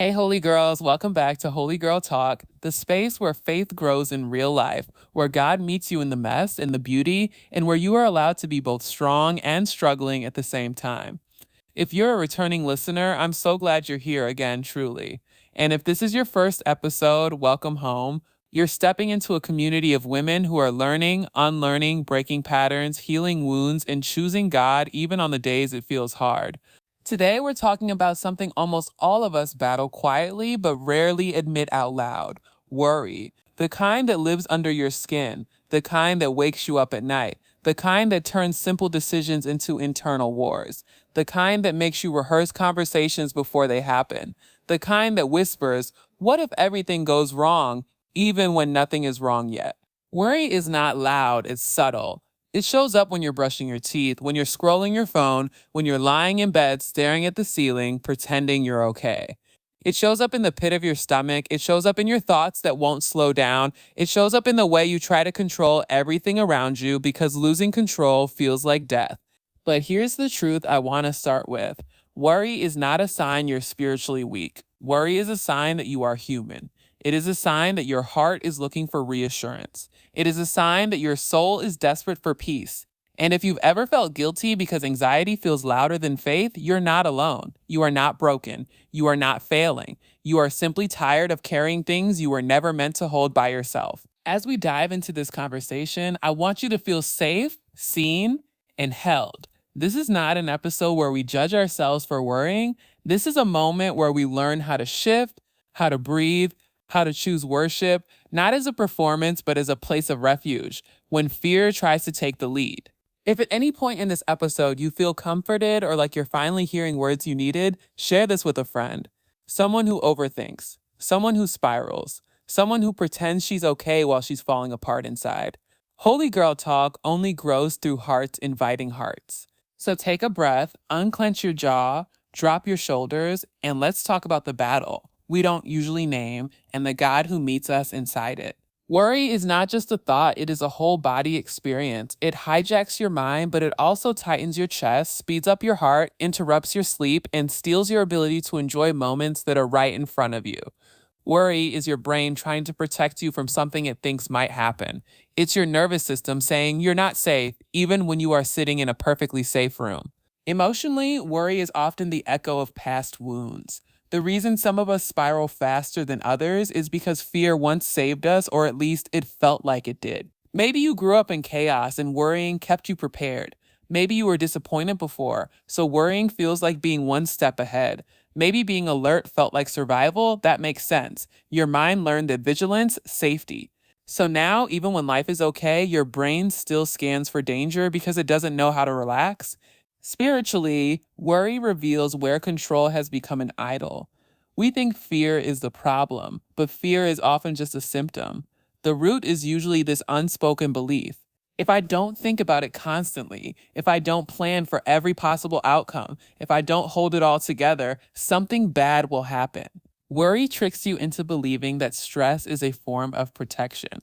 Hey, Holy Girls, welcome back to Holy Girl Talk, the space where faith grows in real life, where God meets you in the mess and the beauty, and where you are allowed to be both strong and struggling at the same time. If you're a returning listener, I'm so glad you're here again, truly. And if this is your first episode, welcome home. You're stepping into a community of women who are learning, unlearning, breaking patterns, healing wounds, and choosing God even on the days it feels hard. Today, we're talking about something almost all of us battle quietly but rarely admit out loud: worry. The kind that lives under your skin, the kind that wakes you up at night, the kind that turns simple decisions into internal wars, the kind that makes you rehearse conversations before they happen, the kind that whispers, "What if everything goes wrong?" even when nothing is wrong yet. Worry is not loud, it's subtle. It shows up when you're brushing your teeth, when you're scrolling your phone, when you're lying in bed staring at the ceiling, pretending you're okay. It shows up in the pit of your stomach. It shows up in your thoughts that won't slow down. It shows up in the way you try to control everything around you because losing control feels like death. But here's the truth I want to start with: worry is not a sign you're spiritually weak. Worry is a sign that you are human. It is a sign that your heart is looking for reassurance. It is a sign that your soul is desperate for peace. And if you've ever felt guilty because anxiety feels louder than faith, you're not alone. You are not broken. You are not failing. You are simply tired of carrying things you were never meant to hold by yourself. As we dive into this conversation, I want you to feel safe, seen, and held. This is not an episode where we judge ourselves for worrying. This is a moment where we learn how to shift, how to breathe, how to choose worship, not as a performance, but as a place of refuge when fear tries to take the lead. If at any point in this episode you feel comforted or like you're finally hearing words you needed, share this with a friend. Someone who overthinks, someone who spirals, someone who pretends she's okay while she's falling apart inside. Holy Girl Talk only grows through hearts inviting hearts. So take a breath, unclench your jaw, drop your shoulders, and let's talk about the battle we don't usually name and the God who meets us inside it. Worry is not just a thought, it is a whole body experience. It hijacks your mind, but it also tightens your chest, speeds up your heart, interrupts your sleep, and steals your ability to enjoy moments that are right in front of you. Worry is your brain trying to protect you from something it thinks might happen. It's your nervous system saying you're not safe, even when you are sitting in a perfectly safe room. Emotionally, worry is often the echo of past wounds. The reason some of us spiral faster than others is because fear once saved us, or at least it felt like it did. Maybe you grew up in chaos and worrying kept you prepared. Maybe you were disappointed before, so worrying feels like being one step ahead. Maybe being alert felt like survival. That makes sense. Your mind learned that vigilance, safety. So now, even when life is okay, your brain still scans for danger because it doesn't know how to relax. Spiritually, worry reveals where control has become an idol. We think fear is the problem, but fear is often just a symptom. The root is usually this unspoken belief: if I don't think about it constantly, if I don't plan for every possible outcome, if I don't hold it all together, something bad will happen. Worry tricks you into believing that stress is a form of protection.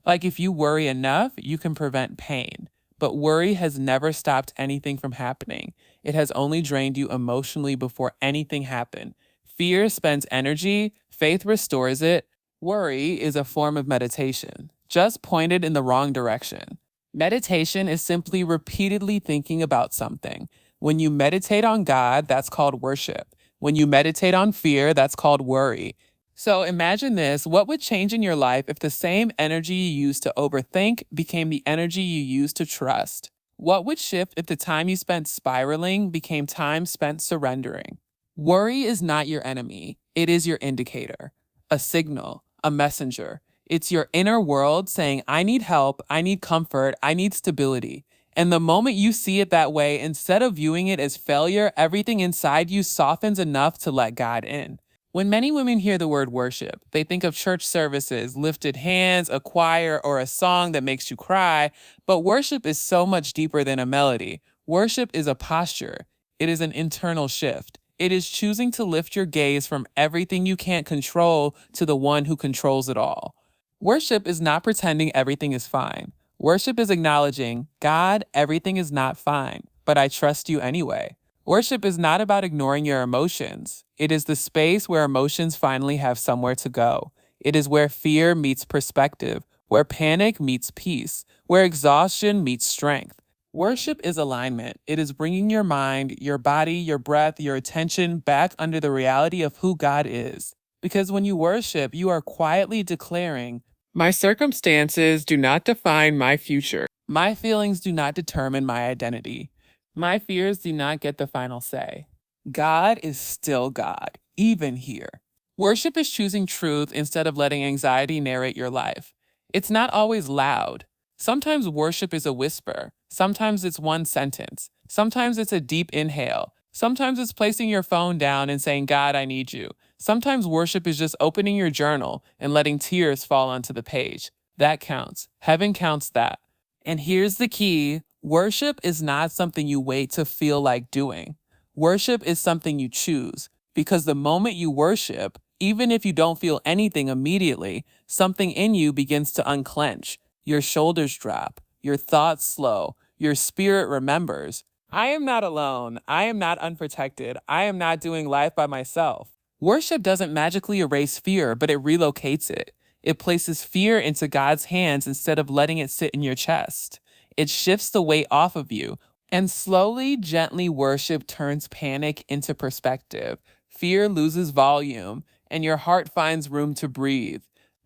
Like if you worry enough, you can prevent pain. But worry has never stopped anything from happening. It has only drained you emotionally before anything happened. Fear spends energy, faith restores it. Worry is a form of meditation, just pointed in the wrong direction. Meditation is simply repeatedly thinking about something. When you meditate on God, that's called worship. When you meditate on fear, that's called worry. So imagine this: what would change in your life if the same energy you used to overthink became the energy you use to trust? What would shift if the time you spent spiraling became time spent surrendering? Worry is not your enemy, it is your indicator, a signal, a messenger. It's your inner world saying, I need help, I need comfort, I need stability. And the moment you see it that way, instead of viewing it as failure, everything inside you softens enough to let God in. When many women hear the word worship, they think of church services, lifted hands, a choir, or a song that makes you cry. But worship is so much deeper than a melody. Worship is a posture. It is an internal shift. It is choosing to lift your gaze from everything you can't control to the one who controls it all. Worship is not pretending everything is fine. Worship is acknowledging, God, everything is not fine, but I trust you anyway. Worship is not about ignoring your emotions. It is the space where emotions finally have somewhere to go. It is where fear meets perspective, where panic meets peace, where exhaustion meets strength. Worship is alignment. It is bringing your mind, your body, your breath, your attention back under the reality of who God is. Because when you worship, you are quietly declaring, my circumstances do not define my future. My feelings do not determine my identity. My fears do not get the final say. God is still God, even here. Worship is choosing truth instead of letting anxiety narrate your life. It's not always loud. Sometimes worship is a whisper. Sometimes it's one sentence. Sometimes it's a deep inhale. Sometimes it's placing your phone down and saying, God, I need you. Sometimes worship is just opening your journal and letting tears fall onto the page. That counts. Heaven counts that. And here's the key. Worship is not something you wait to feel like doing. Worship is something you choose. Because the moment you worship, even if you don't feel anything immediately, something in you begins to unclench. Your shoulders drop. Your thoughts slow. Your spirit remembers. I am not alone. I am not unprotected. I am not doing life by myself. Worship doesn't magically erase fear, but it relocates it. It places fear into God's hands instead of letting it sit in your chest. It shifts the weight off of you. And slowly, gently, worship turns panic into perspective. Fear loses volume, and your heart finds room to breathe.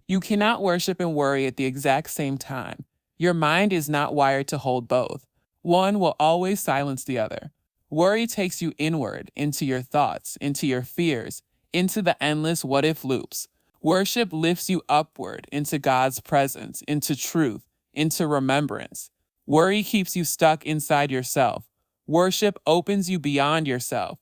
You cannot worship and worry at the exact same time. Your mind is not wired to hold both. One will always silence the other. Worry takes you inward, into your thoughts, into your fears, into the endless what if loops. Worship lifts you upward into God's presence, into truth, into remembrance. Worry keeps you stuck inside yourself. Worship opens you beyond yourself.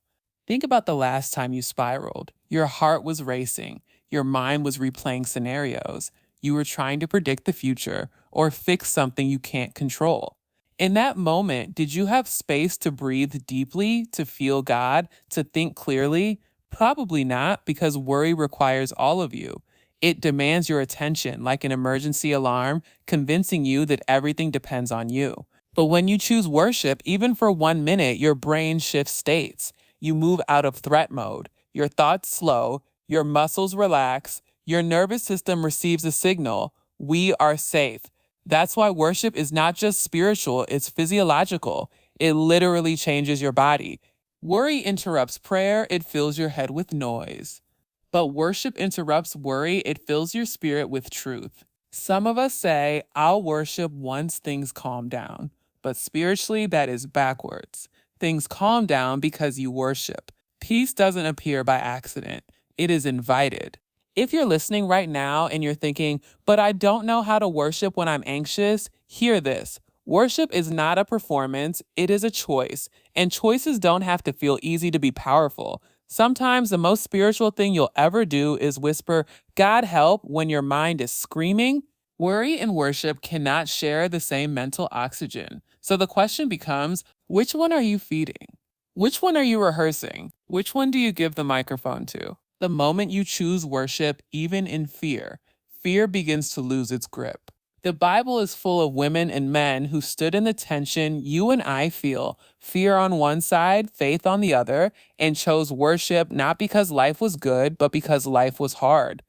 Think about the last time you spiraled. Your heart was racing. Your mind was replaying scenarios. You were trying to predict the future or fix something you can't control. In that moment, did you have space to breathe deeply, to feel God, to think clearly? Probably not, because worry requires all of you. It demands your attention like an emergency alarm, convincing you that everything depends on you. But when you choose worship, even for 1 minute, your brain shifts states. You move out of threat mode. Your thoughts slow. Your muscles relax. Your nervous system receives a signal. We are safe. That's why worship is not just spiritual, it's physiological. It literally changes your body. Worry interrupts prayer, it fills your head with noise. But worship interrupts worry, it fills your spirit with truth. Some of us say, I'll worship once things calm down. But spiritually, that is backwards. Things calm down because you worship. Peace doesn't appear by accident, it is invited. If you're listening right now and you're thinking, but I don't know how to worship when I'm anxious, hear this. Worship is not a performance, it is a choice. And choices don't have to feel easy to be powerful. Sometimes the most spiritual thing you'll ever do is whisper, God help, when your mind is screaming. Worry and worship cannot share the same mental oxygen. So the question becomes, which one are you feeding? Which one are you rehearsing? Which one do you give the microphone to? The moment you choose worship, even in fear, fear begins to lose its grip. The Bible is full of women and men who stood in the tension you and I feel, fear on one side, faith on the other, and chose worship not because life was good, but because life was hard.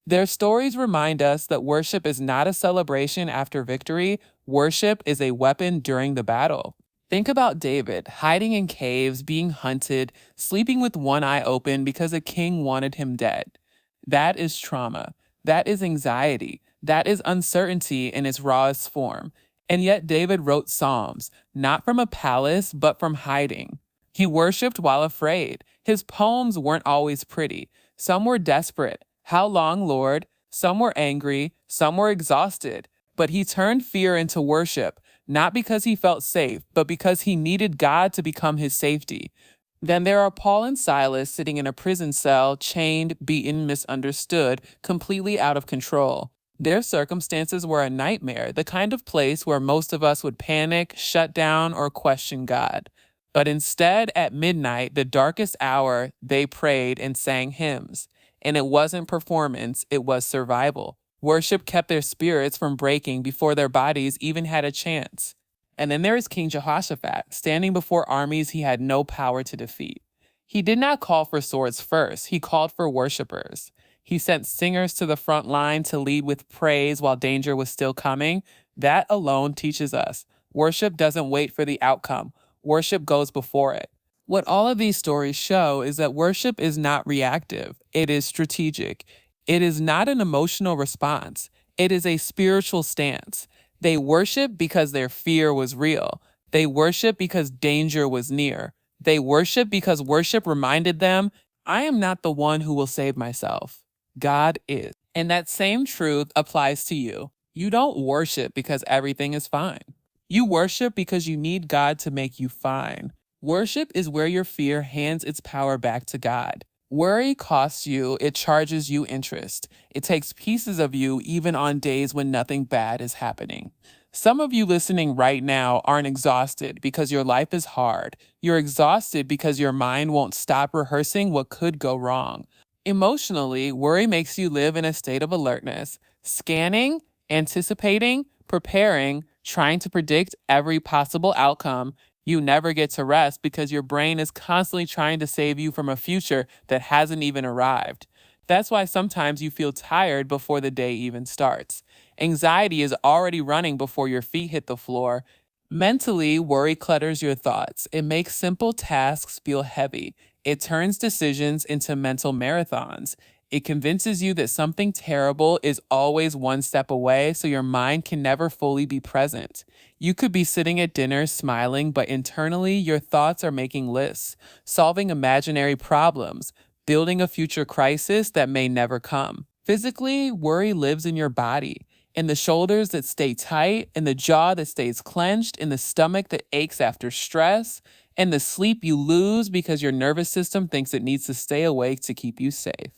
Their stories remind us that worship is not a celebration after victory, worship is a weapon during the battle. Think about David, hiding in caves, being hunted, sleeping with one eye open because a king wanted him dead. That is trauma. That is anxiety. That is uncertainty in its rawest form. And yet David wrote Psalms, not from a palace, but from hiding. He worshiped while afraid. His poems weren't always pretty. Some were desperate. How long, Lord? Some were angry. Some were exhausted. But he turned fear into worship. Not because he felt safe, but because he needed God to become his safety. Then there are Paul and Silas sitting in a prison cell, chained, beaten, misunderstood, completely out of control. Their circumstances were a nightmare, the kind of place where most of us would panic, shut down, or question God. But instead, at midnight, the darkest hour, they prayed and sang hymns. And it wasn't performance, it was survival. Worship kept their spirits from breaking before their bodies even had a chance. And then there is King Jehoshaphat, standing before armies he had no power to defeat. He did not call for swords first, he called for worshipers. He sent singers to the front line to lead with praise while danger was still coming. That alone teaches us worship doesn't wait for the outcome, worship goes before it. What all of these stories show is that worship is not reactive, it is strategic. It is not an emotional response, it is a spiritual stance. They worship because their fear was real. They worship because danger was near. They worship because worship reminded them, I am not the one who will save myself. God is. And that same truth applies to you. You don't worship because everything is fine. You worship because you need God to make you fine. Worship is where your fear hands its power back to God. Worry costs you, it charges you interest. It takes pieces of you even on days when nothing bad is happening. Some of you listening right now aren't exhausted because your life is hard. You're exhausted because your mind won't stop rehearsing what could go wrong. Emotionally, worry makes you live in a state of alertness, scanning, anticipating, preparing, trying to predict every possible outcome. You never get to rest because your brain is constantly trying to save you from a future that hasn't even arrived. That's why sometimes you feel tired before the day even starts. Anxiety is already running before your feet hit the floor. Mentally, worry clutters your thoughts. It makes simple tasks feel heavy. It turns decisions into mental marathons. It convinces you that something terrible is always one step away, so your mind can never fully be present. You could be sitting at dinner smiling, but internally your thoughts are making lists, solving imaginary problems, building a future crisis that may never come. Physically, worry lives in your body, in the shoulders that stay tight, in the jaw that stays clenched, in the stomach that aches after stress, and the sleep you lose because your nervous system thinks it needs to stay awake to keep you safe.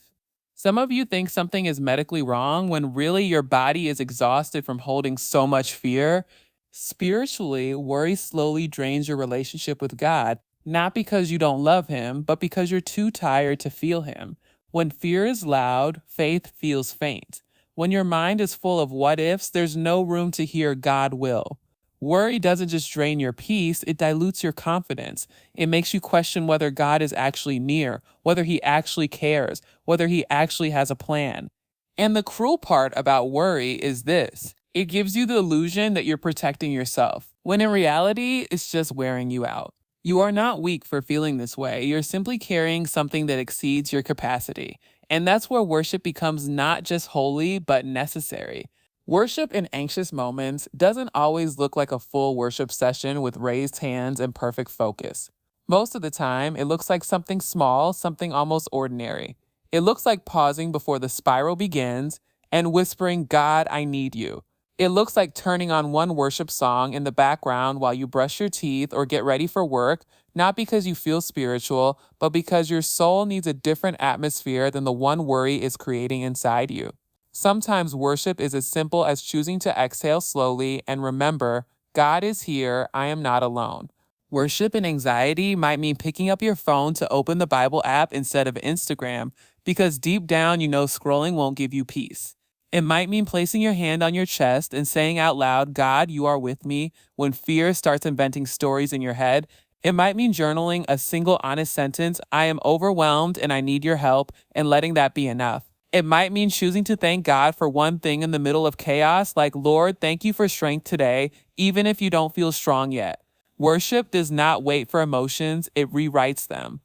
Some of you think something is medically wrong when really your body is exhausted from holding so much fear. Spiritually, worry slowly drains your relationship with God, not because you don't love Him, but because you're too tired to feel Him. When fear is loud, faith feels faint. When your mind is full of what ifs, there's no room to hear God will. Worry doesn't just drain your peace, it dilutes your confidence. It makes you question whether God is actually near, whether He actually cares, whether He actually has a plan. And the cruel part about worry is this: it gives you the illusion that you're protecting yourself, when in reality, it's just wearing you out. You are not weak for feeling this way, you're simply carrying something that exceeds your capacity. And that's where worship becomes not just holy, but necessary. Worship in anxious moments doesn't always look like a full worship session with raised hands and perfect focus. Most of the time, it looks like something small, something almost ordinary. It looks like pausing before the spiral begins and whispering, God, I need you. It looks like turning on one worship song in the background while you brush your teeth or get ready for work, not because you feel spiritual, but because your soul needs a different atmosphere than the one worry is creating inside you. Sometimes worship is as simple as choosing to exhale slowly and remember, God is here, I am not alone. Worship and anxiety might mean picking up your phone to open the Bible app instead of Instagram, because deep down you know scrolling won't give you peace. It might mean placing your hand on your chest and saying out loud, God, you are with me, when fear starts inventing stories in your head. It might mean journaling a single honest sentence, I am overwhelmed and I need your help, and letting that be enough. It might mean choosing to thank God for one thing in the middle of chaos, like, Lord, thank you for strength today, even if you don't feel strong yet. Worship does not wait for emotions, it rewrites them.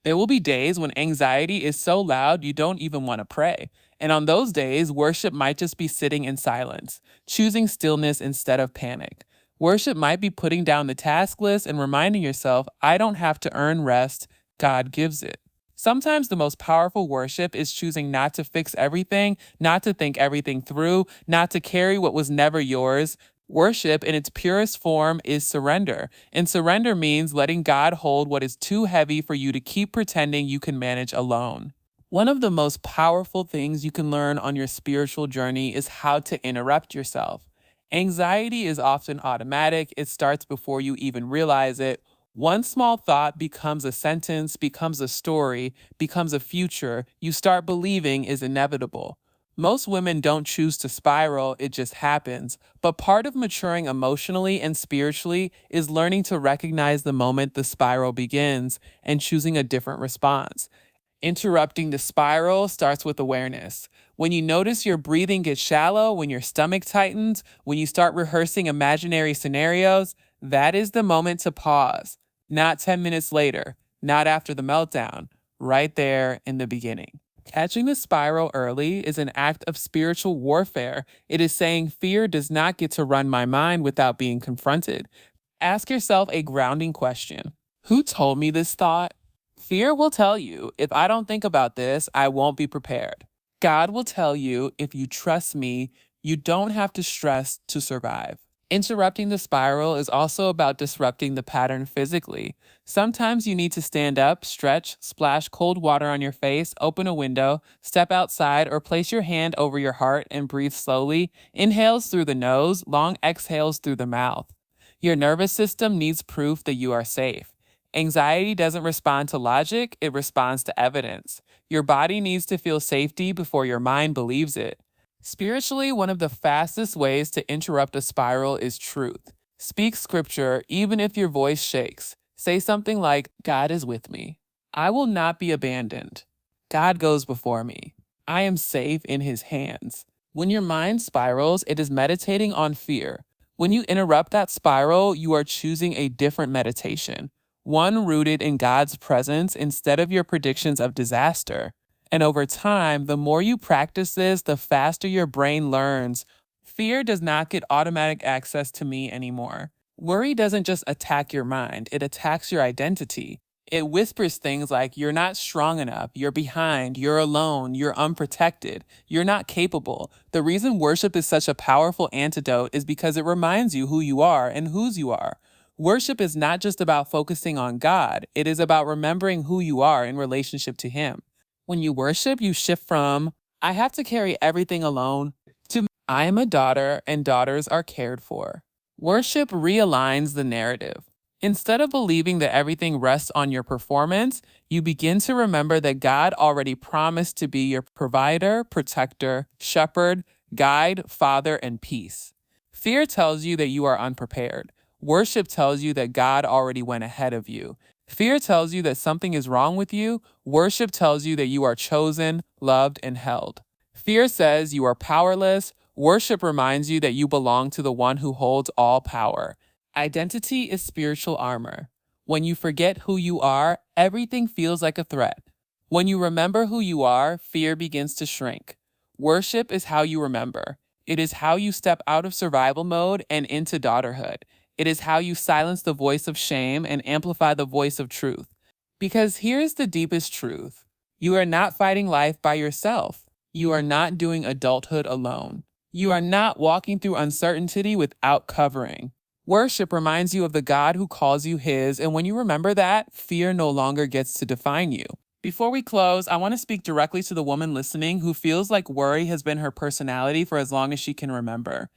There will be days when anxiety is so loud you don't even want to pray. And on those days, worship might just be sitting in silence, choosing stillness instead of panic. Worship might be putting down the task list and reminding yourself, I don't have to earn rest, God gives it. Sometimes the most powerful worship is choosing not to fix everything, not to think everything through, not to carry what was never yours. Worship in its purest form is surrender, and surrender means letting God hold what is too heavy for you to keep pretending you can manage alone. One of the most powerful things you can learn on your spiritual journey is how to interrupt yourself. Anxiety is often automatic, it starts before you even realize it. One small thought becomes a sentence, becomes a story, becomes a future you start believing is inevitable. Most women don't choose to spiral, it just happens. But part of maturing emotionally and spiritually is learning to recognize the moment the spiral begins and choosing a different response. Interrupting the spiral starts with awareness. When you notice your breathing gets shallow, when your stomach tightens, when you start rehearsing imaginary scenarios, that is the moment to pause. Not 10 minutes later, not after the meltdown, right there in the beginning. Catching the spiral early is an act of spiritual warfare. It is saying fear does not get to run my mind without being confronted. Ask yourself a grounding question. Who told me this thought? Fear will tell you, if I don't think about this, I won't be prepared. God will tell you, if you trust me, you don't have to stress to survive. Interrupting the spiral is also about disrupting the pattern physically. Sometimes you need to stand up, stretch, splash cold water on your face, open a window, step outside, or place your hand over your heart and breathe slowly. Inhales through the nose, long exhales through the mouth. Your nervous system needs proof that you are safe. Anxiety doesn't respond to logic, it responds to evidence. Your body needs to feel safety before your mind believes it. Spiritually, one of the fastest ways to interrupt a spiral is truth. Speak scripture even if your voice shakes. Say something like, God is with me. I will not be abandoned. God goes before me. I am safe in his hands. When your mind spirals, it is meditating on fear. When you interrupt that spiral, you are choosing a different meditation, one rooted in God's presence instead of your predictions of disaster. And over time, the more you practice this, the faster your brain learns. Fear does not get automatic access to me anymore. Worry doesn't just attack your mind, it attacks your identity. It whispers things like, you're not strong enough, you're behind, you're alone, you're unprotected, you're not capable. The reason worship is such a powerful antidote is because it reminds you who you are and whose you are. Worship is not just about focusing on God, it is about remembering who you are in relationship to Him. When you worship, you shift from, I have to carry everything alone, to, I am a daughter and daughters are cared for. Worship realigns the narrative. Instead of believing that everything rests on your performance, you begin to remember that God already promised to be your provider, protector, shepherd, guide, father, and peace. Fear tells you that you are unprepared. Worship tells you that God already went ahead of you. Fear tells you that something is wrong with you. Worship tells you that you are chosen, loved, and held. Fear says you are powerless. Worship reminds you that you belong to the one who holds all power. Identity is spiritual armor. When you forget who you are, everything feels like a threat. When you remember who you are, fear begins to shrink. Worship is how you remember. It is how you step out of survival mode and into daughterhood. It is how you silence the voice of shame and amplify the voice of truth. Because here's the deepest truth. You are not fighting life by yourself. You are not doing adulthood alone. You are not walking through uncertainty without covering. Worship reminds you of the God who calls you His, and when you remember that, fear no longer gets to define you. Before we close, I want to speak directly to the woman listening who feels like worry has been her personality for as long as she can remember.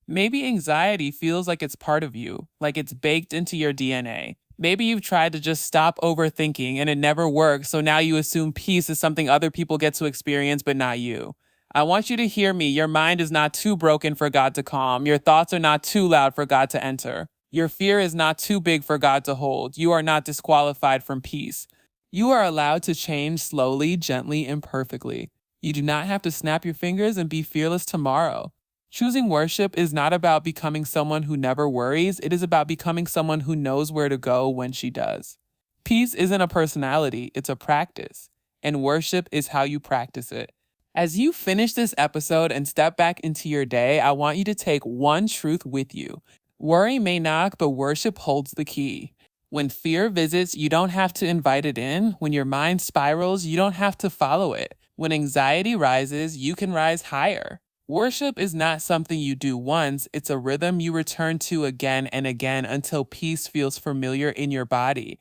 Maybe anxiety feels like it's part of you, like it's baked into your DNA. Maybe you've tried to just stop overthinking and it never works, so now you assume peace is something other people get to experience but not you. I want you to hear me. Your mind is not too broken for God to calm. Your thoughts are not too loud for God to enter. Your fear is not too big for God to hold. You are not disqualified from peace. You are allowed to change slowly, gently, and perfectly. You do not have to snap your fingers and be fearless tomorrow. Choosing worship is not about becoming someone who never worries. It is about becoming someone who knows where to go when she does. Peace isn't a personality, it's a practice. And worship is how you practice it. As you finish this episode and step back into your day, I want you to take one truth with you. Worry may knock, but worship holds the key. When fear visits, you don't have to invite it in. When your mind spirals, you don't have to follow it. When anxiety rises, you can rise higher. Worship is not something you do once, it's a rhythm you return to again and again until peace feels familiar in your body.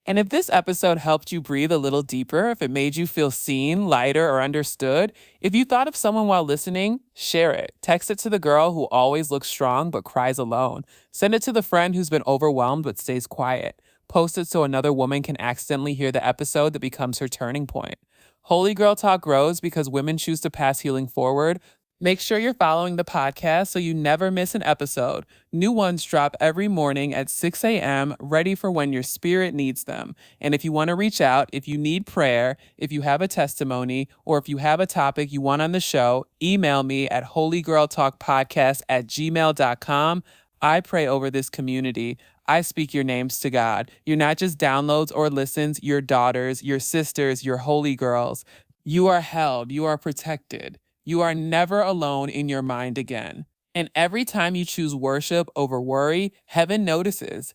And if this episode helped you breathe a little deeper, if it made you feel seen, lighter, or understood, if you thought of someone while listening, share it. Text it to the girl who always looks strong but cries alone. Send it to the friend who's been overwhelmed but stays quiet. Post it so another woman can accidentally hear the episode that becomes her turning point. Holy Girl Talk grows because women choose to pass healing forward. Make sure you're following the podcast so you never miss an episode. New ones drop every morning at 6 a.m., ready for when your spirit needs them. And if you want to reach out, if you need prayer, if you have a testimony, or if you have a topic you want on the show, email me at holygirltalkpodcast@gmail.com. I pray over this community. I speak your names to God. You're not just downloads or listens, you're daughters, your sisters, your holy girls. You are held, you are protected. You are never alone in your mind again. And every time you choose worship over worry, heaven notices.